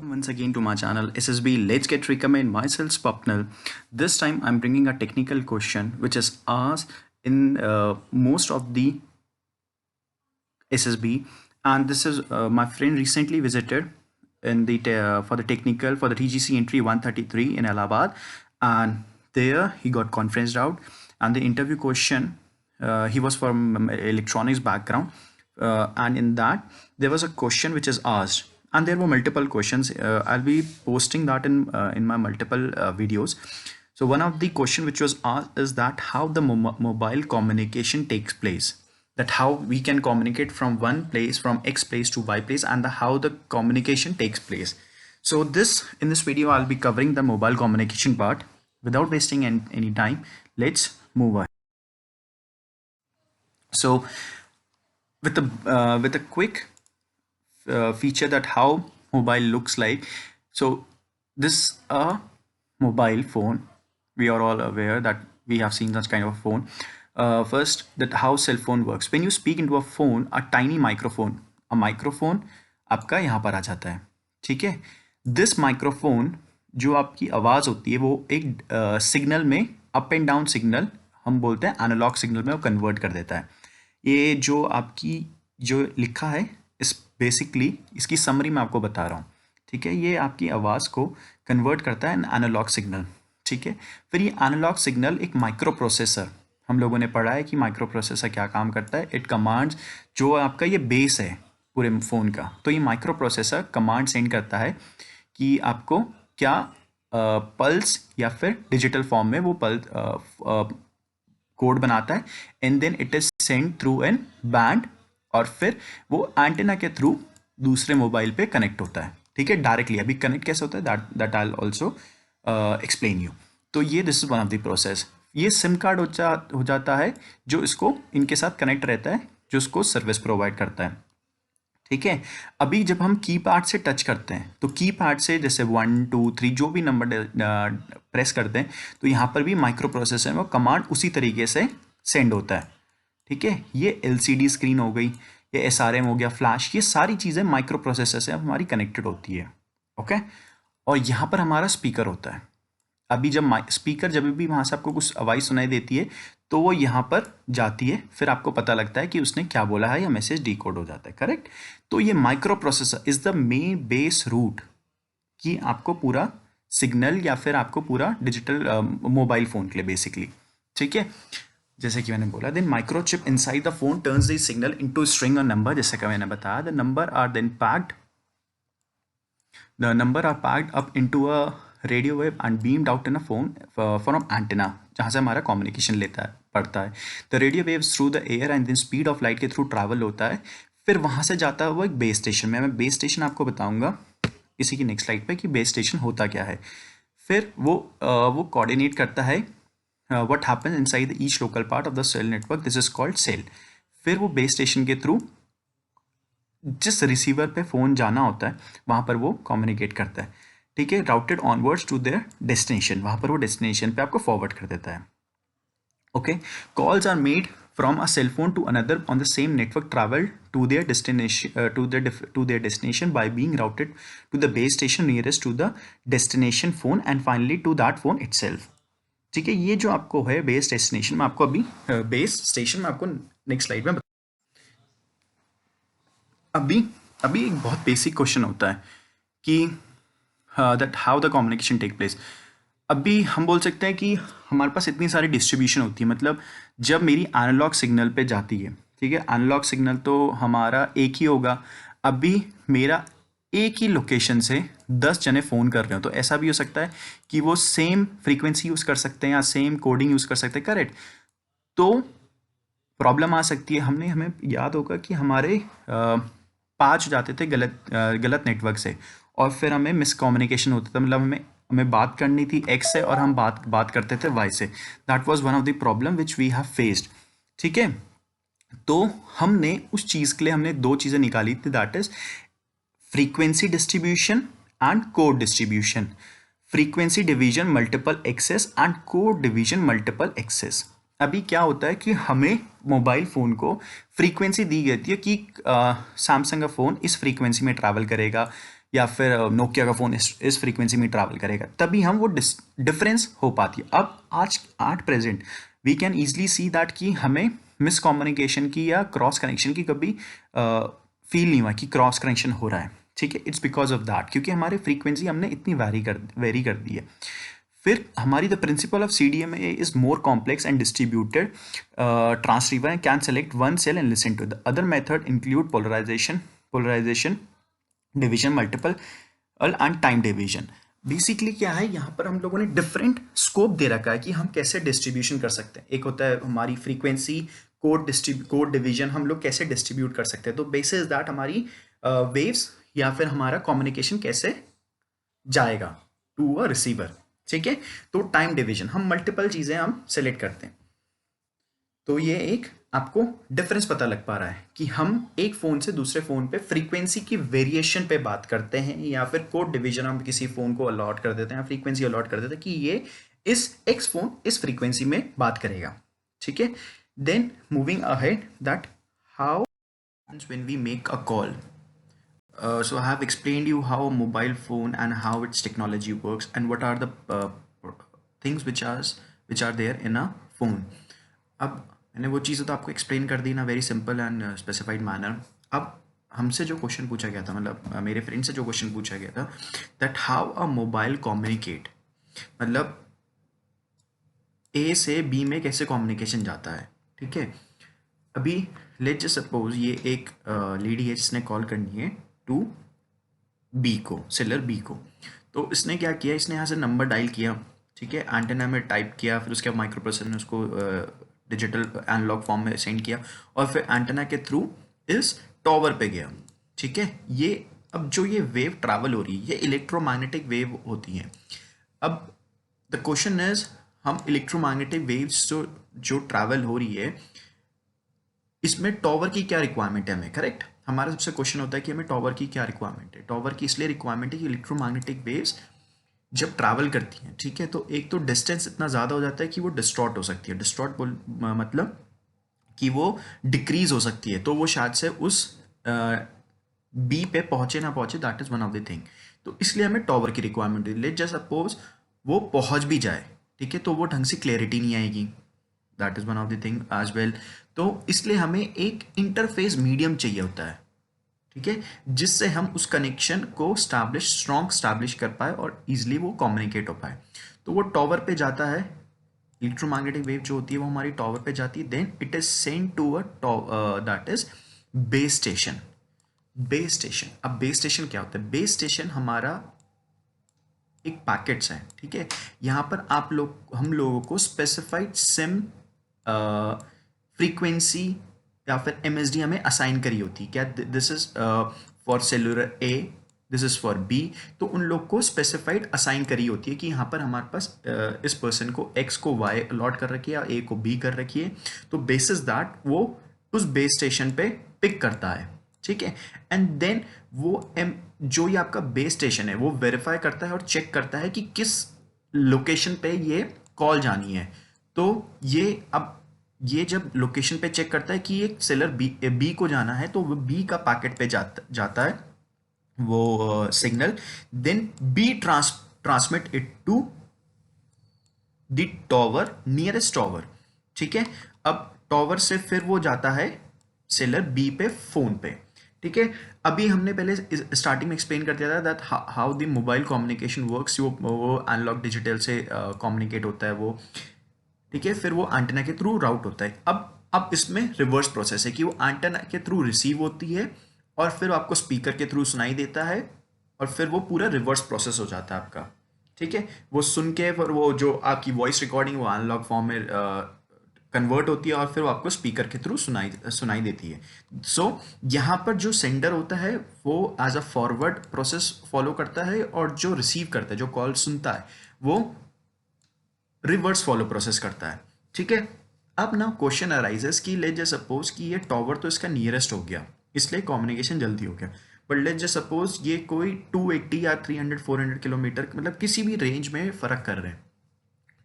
Welcome once again to my channel SSB Let's Get Recommend. Myself Swapnil. This time I'm bringing a technical question which is asked in most of the SSB, and this is my friend recently visited in the for the technical for the TGC entry 133 in Allahabad, and there he got conferenced out. And the interview question, he was from electronics background, and in that there was a question which is asked, and there were multiple questions. I'll be posting that in my multiple videos. So one of the question which was asked is that how the mobile communication takes place, that how we can communicate from one place, from X place to Y place, and how the communication takes place. So in this video I'll be covering the mobile communication part. Without wasting any time, let's move on. So with a quick feature that how mobile looks like. So this mobile phone, we are all aware that we have seen such kind of phone. First, that how cell phone works. When you speak into a phone, a tiny microphone, आपका यहाँ पर आ जाता है, ठीक है. This microphone जो आपकी आवाज़ होती है वो एक सिग्नल में अप एंड डाउन सिग्नल, हम बोलते हैं एनालॉग सिग्नल में, वो कन्वर्ट कर देता है. ये जो आपकी जो लिखा है इस बेसिकली इसकी समरी मैं आपको बता रहा हूँ, ठीक है. ये आपकी आवाज़ को कन्वर्ट करता है एनालॉग सिग्नल, ठीक है. फिर ये एनालॉग सिग्नल एक माइक्रो प्रोसेसर, हम लोगों ने पढ़ा है कि माइक्रो प्रोसेसर क्या काम करता है. इट कमांड्स, जो आपका ये बेस है पूरे फ़ोन का, तो ये माइक्रो प्रोसेसर कमांड सेंड करता है कि आपको क्या पल्स या फिर डिजिटल फॉर्म में वो पल्स कोड बनाता है, and then it is send through an band, और फिर वो एंटेना के थ्रू दूसरे मोबाइल पे कनेक्ट होता है, ठीक है, डायरेक्टली. अभी कनेक्ट कैसे होता है that I also explain you. तो ये this is one of the process. ये सिम कार्ड हो जाता है जो इसको इनके साथ कनेक्ट रहता है, जो उसको सर्विस प्रोवाइड करता है, ठीक है. अभी जब हम कीपैड से टच करते हैं तो कीपैड से जैसे 1 2 3 जो भी नंबर प्रेस करते हैं, तो यहाँ पर भी माइक्रो प्रोसेसर में कमांड उसी तरीके से सेंड होता है, ठीक है. ये LCD स्क्रीन हो गई, ये SRM हो गया, फ्लैश, ये सारी चीज़ें माइक्रो प्रोसेसर से हमारी कनेक्टेड होती है, ओके. और यहाँ पर हमारा स्पीकर होता है. अभी जब स्पीकर जब भी वहाँ से आपको कुछ आवाज़ सुनाई देती है तो वो यहाँ पर जाती है, फिर आपको पता लगता है कि उसने क्या बोला है, या मैसेज डिकोड हो जाता है, करेक्ट. तो ये microprocessor is the main base root कि आपको पूरा सिग्नल या फिर आपको पूरा डिजिटल मोबाइल फ़ोन के लिए बेसिकली, ठीक है. जैसे कि मैंने बोला, then microchip inside the phone turns the signal into string और नंबर. जैसे कि मैंने बताया, the number are packed up into a radio wave and beamed out in a phone from antenna, जहाँ से हमारा कम्युनिकेशन पड़ता है. The radio waves through the air and then speed of light के थ्रू ट्रैवल होता है. फिर वहाँ से जाता है वो एक बेस स्टेशन में. मैं बेस स्टेशन आपको बताऊँगा इसी की नेक्स्ट स्लाइड पे कि बेस स्टेशन होता क्या है. फिर वो कोऑर्डिनेट करता है what happens inside each local part of the cell network. This is called cell. फिर वो बेस स्टेशन के थ्रू जिस रिसीवर पे फ़ोन जाना होता है वहाँ पर वो कम्युनिकेट करता है, ठीक है. Routed onwards to their destination, वहाँ पर वो डेस्टिनेशन पे आपको फॉरवर्ड कर देता है, okay. Calls are made from a cell phone to another on the same network travel to their destination by being routed to the base station nearest to the destination phone and finally to that phone itself, ठीक है. ये जो आपको है base destination में, आपको अभी base station में आपको नेक्स्ट स्लाइड में अभी एक बहुत बेसिक क्वेश्चन होता है कि that how the communication take place. अभी हम बोल सकते हैं कि हमारे पास इतनी सारी डिस्ट्रीब्यूशन होती है, मतलब जब मेरी एनालॉग सिग्नल पे जाती है, ठीक है. एनालॉग सिग्नल तो हमारा एक ही होगा. अभी मेरा एक ही लोकेशन से 10 जने फ़ोन कर रहे हो, तो ऐसा भी हो सकता है कि वो सेम फ्रीक्वेंसी यूज़ कर सकते हैं या सेम कोडिंग यूज़ कर सकते हैं, करेक्ट. तो प्रॉब्लम आ सकती है. हमें याद होगा कि हमारे 5 जाते थे गलत नेटवर्क से, और फिर हमें मिसकम्युनिकेशन होता था. मतलब हमें बात करनी थी X से और हम बात करते थे Y से. That was one of the problem which we have faced, ठीक है. तो हमने उस चीज़ के लिए हमने 2 चीज़ें निकाली थी, that is frequency distribution and code distribution. Frequency division multiple access and code division multiple access. अभी क्या होता है कि हमें मोबाइल फ़ोन को फ्रीक्वेंसी दी गई है कि सैमसंग का फ़ोन इस फ्रीक्वेंसी में ट्रैवल करेगा, या फिर नोकिया का फ़ोन इस फ्रीक्वेंसी में ट्रैवल करेगा, तभी हम वो डिफरेंस हो पाती है। अब आज at present we can easily see that कि हमें मिस कम्युनिकेशन की या क्रॉस कनेक्शन की कभी फील नहीं हुआ कि क्रॉस कनेक्शन हो रहा है, ठीक है। इट्स बिकॉज ऑफ दैट, क्योंकि हमारी फ्रीक्वेंसी हमने इतनी वेरी कर दी है। फिर हमारी the principle of CDMA is more complex and distributed transceiver can select one cell and listen to the other method include polarisation division multiple and time division. Basically क्या है, यहाँ पर हम लोगों ने डिफरेंट स्कोप दे रखा है कि हम कैसे डिस्ट्रीब्यूशन कर सकते हैं। एक होता है हमारी फ्रीक्वेंसी कोड डिवीजन, हम लोग कैसे डिस्ट्रीब्यूट कर सकते हैं। तो बेसिस दैट हमारी वेव्स या फिर हमारा कम्युनिकेशन कैसे जाएगा टू अ रिसीवर, ठीक है। तो टाइम डिवीजन हम मल्टीपल चीजें हम सेलेक्ट करते हैं। तो ये एक आपको डिफरेंस पता लग पा रहा है कि हम एक फ़ोन से दूसरे फ़ोन पे फ्रीक्वेंसी की वेरिएशन पे बात करते हैं, या फिर कोड डिवीजन हम किसी फ़ोन को अलॉट कर देते हैं, फ्रीक्वेंसी अलॉट कर देते हैं कि ये इस एक्स फ़ोन इस फ्रीक्वेंसी में बात करेगा, ठीक है। Then moving ahead that how when we make a call. So I have explained you how a mobile phone and how its technology works and what are the things which are there in a phone. अब मैंने वो चीज़ें तो आपको explain कर दी ना very simple and specified manner. अब हमसे जो क्वेश्चन पूछा गया था, मतलब मेरे फ्रेंड से जो क्वेश्चन पूछा गया था, that how a mobile communicate, मतलब ए से बी में कैसे कम्युनिकेशन जाता है, ठीक है। अभी लेट्स जस्ट सपोज ये एक लेडी है जिसने कॉल करनी है टू बी को, सेलर बी को। तो इसने क्या किया, इसने यहाँ से नंबर डायल किया, ठीक है, एंटेना में टाइप किया, फिर उसके बाद माइक्रो प्रोसेसर ने उसको डिजिटल एनालॉग फॉर्म में सेंड किया, और फिर एंटेना के थ्रू इस टॉवर पे गया, ठीक है। ये अब जो ये वेव ट्रैवल हो रही है ये इलेक्ट्रोमैग्नेटिक वेव होती है। अब द क्वेश्चन इज, हम इलेक्ट्रोमैग्नेटिक वेव्स जो ट्रैवल हो रही है इसमें टॉवर की क्या रिक्वायरमेंट है हमें, करेक्ट। हमारा सबसे क्वेश्चन होता है कि हमें टॉवर की क्या रिक्वायरमेंट है। टॉवर की इसलिए रिक्वायरमेंट है कि इलेक्ट्रोमैग्नेटिक वेव्स जब ट्रैवल करती हैं, ठीक है, तो एक तो डिस्टेंस इतना ज़्यादा हो जाता है कि वो डिस्टॉर्ट हो सकती है। डिस्टॉर्ट मतलब कि वो डिक्रीज हो सकती है, तो वो शायद से उस बी पे पहुंचे ना पहुंचे, that is one of the thing. तो इसलिए हमें टॉवर की रिक्वायरमेंट है। लेट जस्ट सपोज वो पहुंच भी जाए, ठीक है, तो वो ढंग से क्लैरिटी नहीं आएगी, that is one of the thing as well. तो इसलिए हमें एक इंटरफेस मीडियम चाहिए होता है, ठीक है, जिससे हम उस कनेक्शन को स्ट्रॉन्ग स्टैब्लिश कर पाए और इजिली वो कम्युनिकेट हो पाए। तो वो टॉवर पे जाता है, इलेक्ट्रोमैग्नेटिक वेव जो होती है वो हमारी टॉवर पे जाती है, then it is send to a that is base station. Base station, अब बेस स्टेशन क्या होता है, बेस स्टेशन हमारा एक पैकेट्स है, ठीक है। यहाँ पर हम लोगों को स्पेसिफाइड सिम फ्रीक्वेंसी या फिर MSD हमें असाइन करी होती है। क्या this is for cellular A, this is for B। तो उन लोग को स्पेसिफाइड असाइन करी होती है कि यहाँ पर हमारे पास इस पर्सन को X को Y अलॉट कर रखी है या A को B कर रखी है। तो बेसिस दैट वो उस बेस स्टेशन पे पिक करता है, ठीक है। एंड देन वो जो ये आपका बेस स्टेशन है वो वेरीफाई करता है और चेक करता है कि किस लोकेशन पे ये कॉल जानी है। तो ये जब लोकेशन पे चेक करता है कि एक सेलर बी को जाना है, तो वो बी का पैकेट पे जाता है वो signal, then be transmit it to the tower, nearest tower, ठीक है। अब टॉवर से फिर वो जाता है सेलर बी पे फोन पे, ठीक है। अभी हमने पहले स्टार्टिंग में एक्सप्लेन कर दिया था that how the mobile communication works, वो एनालॉग डिजिटल से कम्युनिकेट होता है वो, ठीक है। फिर वो एंटेना के थ्रू राउट होता है। अब इसमें रिवर्स प्रोसेस है कि वो एंटेना के थ्रू रिसीव होती है और फिर आपको स्पीकर के थ्रू सुनाई देता है, और फिर वो पूरा रिवर्स प्रोसेस हो जाता है आपका, ठीक है। वो सुन के फिर वो जो आपकी वॉइस रिकॉर्डिंग वो एनालॉग फॉर्म में कन्वर्ट होती है और फिर वो आपको स्पीकर के थ्रू सुनाई देती है। सो यहाँ पर जो सेंडर होता है वो as a forward process follow करता है, और जो रिसीव करता है, जो कॉल सुनता है, वो रिवर्स फॉलो प्रोसेस करता है, ठीक है। अब ना क्वेश्चन अराइजेस कि लेट जस्ट सपोज कि ये टॉवर तो इसका नियरेस्ट हो गया, इसलिए कम्युनिकेशन जल्दी हो गया। बट लेट जस्ट सपोज ये कोई 280 या 300 400 किलोमीटर, मतलब किसी भी रेंज में फर्क कर रहे हैं,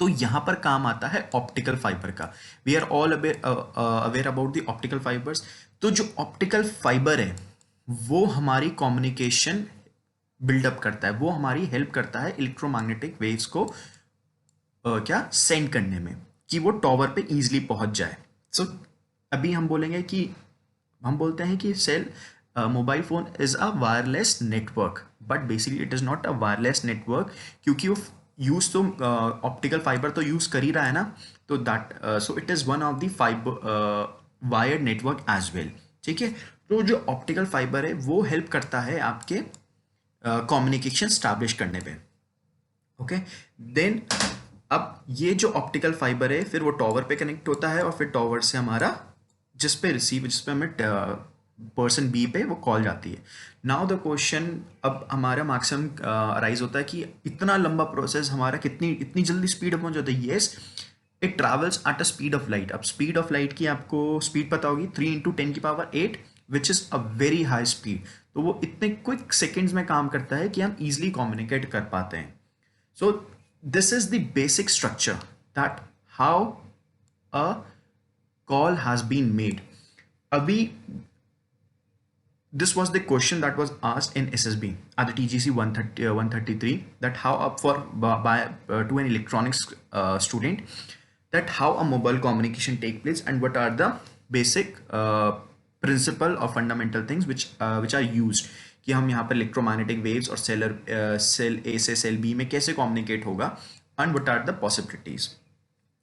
तो यहां पर काम आता है ऑप्टिकल फाइबर का। We are all aware about the optical fibres. तो जो ऑप्टिकल फाइबर है वो हमारी कम्युनिकेशन बिल्डअप करता है, वो हमारी हेल्प करता है इलेक्ट्रोमैग्नेटिक वेव्स को क्या सेंड करने में, कि वो टॉवर पे इजीली पहुंच जाए। सो अभी हम बोलेंगे कि हम बोलते हैं कि cell mobile phone is a wireless network, but basically it is not a wireless network, क्योंकि वो यूज तो ऑप्टिकल फाइबर तो यूज कर ही रहा है ना, तो that so it is one of the fibre wired network as well. ठीक है, तो जो ऑप्टिकल फाइबर है वो हेल्प करता है आपके कम्युनिकेशन स्टैब्लिश करने पे। ओके, देन अब ये जो ऑप्टिकल फाइबर है फिर वो टॉवर पे कनेक्ट होता है, और फिर टॉवर से हमारा जिस पे हमें पर्सन बी पे वो कॉल जाती है। नाउ द क्वेश्चन अब हमारा मैक्सिमम अराइज होता है कि इतना लंबा प्रोसेस हमारा कितनी इतनी जल्दी स्पीड पहुंच जाता है। Yes, it travels at a speed of light. अब स्पीड ऑफ लाइट की आपको स्पीड पता होगी, 3 × 10⁸, which is a very high speed. तो वो इतने क्विक सेकेंड्स में काम करता है कि हम ईजिली कम्युनिकेट कर पाते हैं। So this is the basic structure that how a call has been made. Abhi, this was the question that was asked in SSB at the TGC 133, that how up for by to an electronics student, that how a mobile communication take place and what are the basic principle or fundamental things which are used, कि हम यहाँ पर electromagnetic waves और cell A से cell B में कैसे communicate होगा, and what are the possibilities.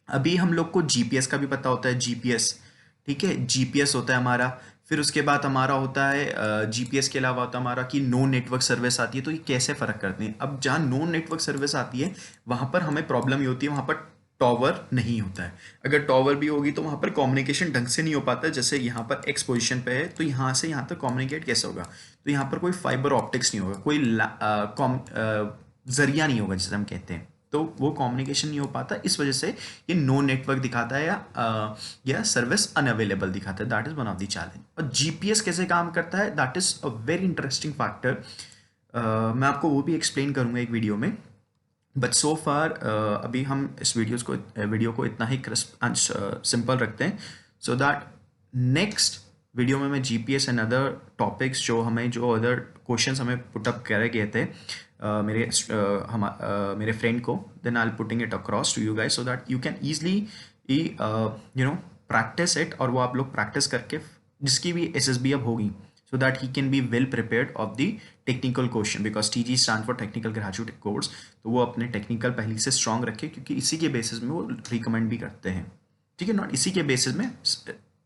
अभी हम लोग को जीपीएस का भी पता होता है, जीपीएस, ठीक है, जीपीएस होता है हमारा। फिर उसके बाद हमारा होता है जीपीएस के अलावा होता है हमारा कि नो नेटवर्क सर्विस आती है। तो ये कैसे फ़र्क करते हैं? अब जहाँ नो नेटवर्क सर्विस आती है वहाँ पर हमें प्रॉब्लम ये होती है, वहाँ पर टॉवर नहीं होता है। अगर टॉवर भी होगी तो वहाँ पर कम्युनिकेशन ढंग से नहीं हो पाता। जैसे यहाँ पर एक्स पोजीशन पे है, तो यहाँ से यहाँ तक कम्युनिकेट कैसे होगा? तो यहाँ पर कोई फाइबर ऑप्टिक्स नहीं होगा, कोई जरिया नहीं होगा जिसे हम कहते हैं, तो वो कम्युनिकेशन नहीं हो पाता। इस वजह से ये नो नेटवर्क दिखाता है या सर्विस अनअवेलेबल दिखाता है। That is one of the challenge. और जीपीएस कैसे काम करता है, that is a very interesting factor. मैं आपको वो भी एक्सप्लेन करूंगा एक वीडियो में, बट सो फार अभी हम इस वीडियो को इतना ही क्रिस्प एंड सिंपल रखते हैं, सो दैट नेक्स्ट वीडियो में मैं जीपीएस एंड अदर टॉपिक्स जो अदर क्वेश्चंस हमें पुटअप करे गए थे मेरे फ्रेंड को, then I'll putting it across to you guys so that you can easily practise it, और वो आप लोग प्रैक्टिस करके जिसकी भी एसएसबी अब होगी, so that he can be well prepared of the technical question, because TG stand for technical graduate course। तो वो अपने टेक्निकल पहले से स्ट्रांग रखे, क्योंकि इसी के बेसिस में वो रिकमेंड भी करते हैं। ठीक है, नॉट इसी के बेसिस में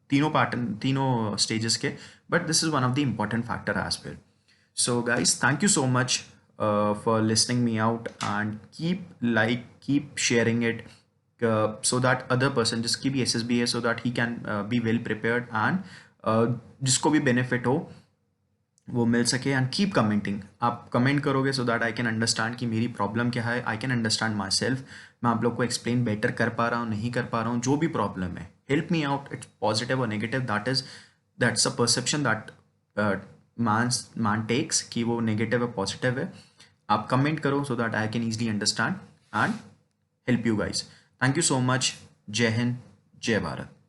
तीनों स्टेजेस के, but this is one of the important factor as well. So guys, thank you so much for listening me out, and keep sharing it, so that other person जिसकी भी SSB है, so that he can be well prepared, and जिसको भी benefit हो वो मिल सके। And keep commenting, आप comment करोगे सो दैट आई कैन अंडरस्टैंड कि मेरी प्रॉब्लम क्या है। I can understand my self, मैं आप लोग को एक्सप्लेन बेटर कर पा रहा हूँ, नहीं कर पा रहा हूँ, जो भी प्रॉब्लम है, help me out. It's positive और negative, that's a perception that man takes, कि वो नेगेटिव है पॉजिटिव है। आप कमेंट करो so that I can easily understand and help you guys. Thank you so much. Jai Hind, जय भारत।